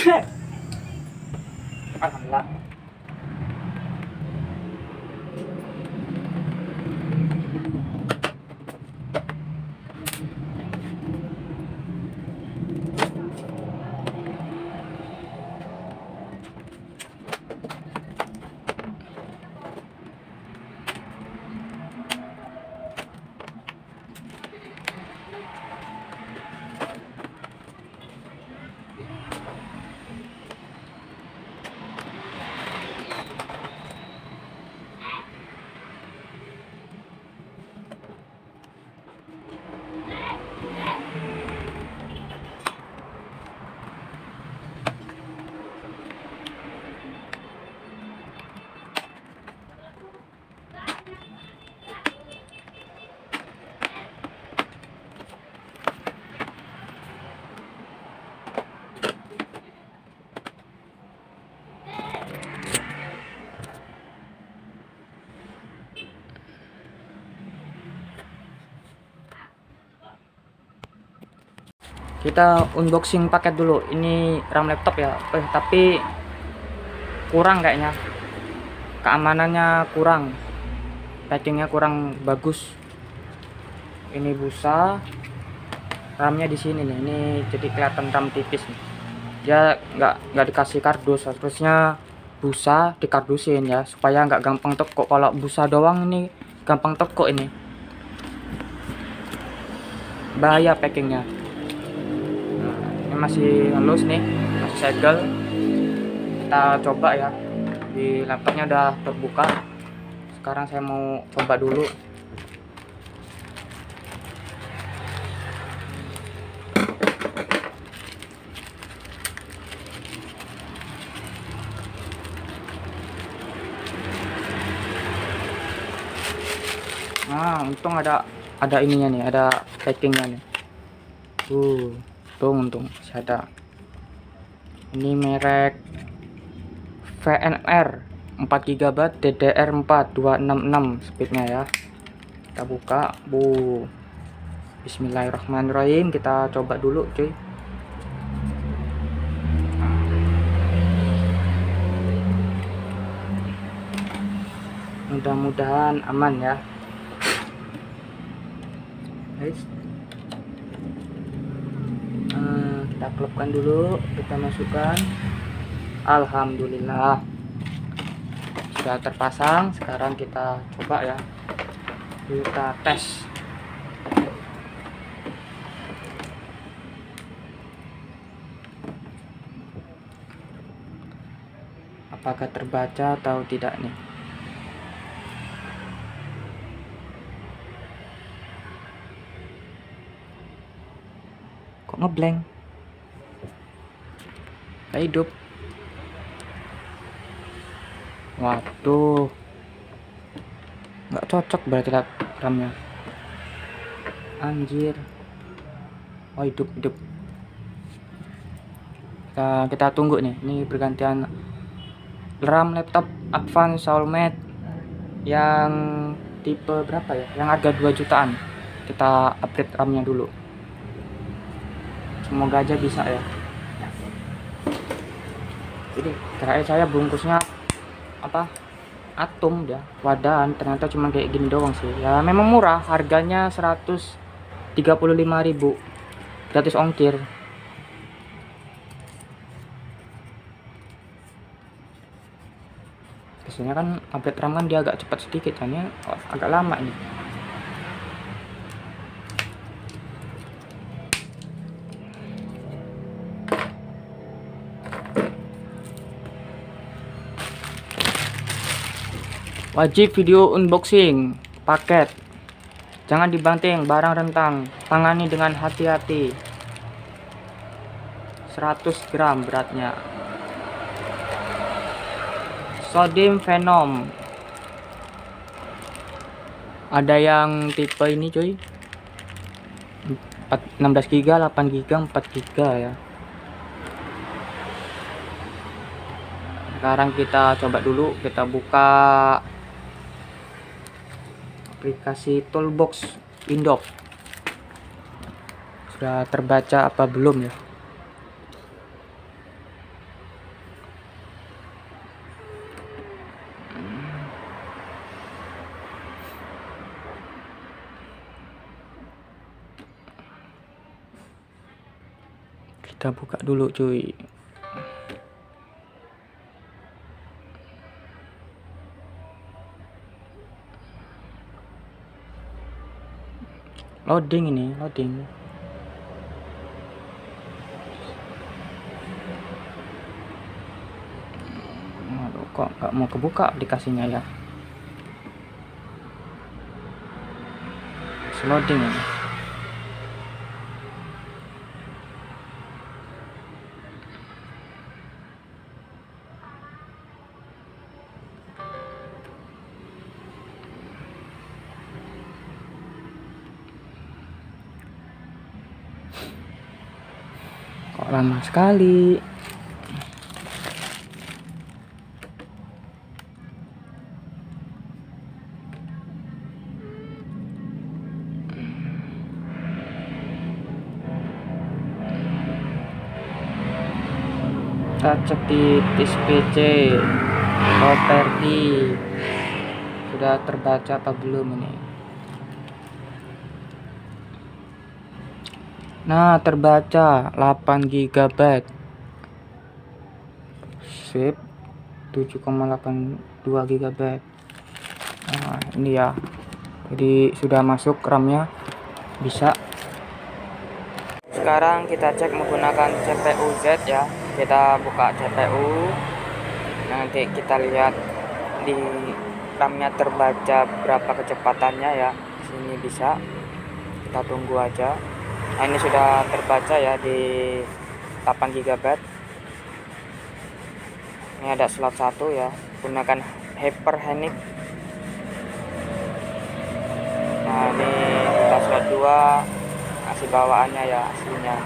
Alhamdulillah. Kita unboxing paket dulu. Ini RAM laptop ya. Tapi kurang kayaknya. Keamanannya kurang. Packingnya kurang bagus. Ini busa. RAM-nya di sini nih. Ini jadi kelihatan RAM tipis nih. Dia nggak dikasih kardus. Harusnya busa dikardusin ya, supaya nggak gampang teko. Kalau busa doang ini gampang teko ini. Bahaya packingnya. Masih halus nih, masih segel. Kita coba ya, di laptopnya udah terbuka. Sekarang saya mau coba dulu. Nah, untung ada ininya nih, ada packingnya nih. Untung masih ada. Ini merek VNR 4 GB DDR4 266 speednya ya. Kita buka. Bismillahirrahmanirrahim. Kita coba dulu cuy. Mudah-mudahan aman ya guys. Kita klipkan dulu, kita masukkan. Alhamdulillah sudah terpasang. Sekarang kita coba ya, kita tes. Apakah terbaca atau tidak nih? Kok ngeblank? Gak hidup. Waduh, nggak cocok berarti RAM-nya. Anjir. Oh, hidup. Kita tunggu nih. Ini pergantian RAM laptop Advance Soulmate yang tipe berapa ya? Yang harga 2 jutaan. Kita upgrade RAM-nya dulu. Semoga aja bisa ya. Jadi terakhir saya bungkusnya apa? Atom ya, wadahan. Ternyata cuma kayak gini doang sih. Ya memang murah, harganya 135.000 gratis ongkir. Biasanya kan update RAM kan dia agak cepat sedikit, hanya agak lama nih. Wajib video unboxing paket. Jangan dibanting barang rentang. Tangani dengan hati-hati. 100 gram beratnya. Sodium Venom. Ada yang tipe ini cuy, 16 GB, 8 GB, 4 GB ya. Sekarang kita coba dulu, kita buka aplikasi Toolbox Windows. Sudah terbaca apa belum ya? Kita buka dulu cuy. Loading ini, loading. Aduh, kok nggak mau kebuka aplikasinya ya? Loading ini. Kok lama sekali? Kita cek di TIS-PC properti sudah terbaca apa belum ini. Nah, terbaca 8 GB. Sip 7,82 GB. Nah, ini ya. Jadi sudah masuk RAM-nya. Bisa. Sekarang kita cek menggunakan CPU Z ya. Kita buka CPU. Nanti kita lihat di RAM-nya terbaca berapa kecepatannya ya. Sini bisa. Kita tunggu aja. Nah, ini sudah terbaca ya di 8 GB. Ini ada slot 1 ya. Gunakan Hyperhenic. Nah, ini kita slot 2 kasih bawaannya ya aslinya.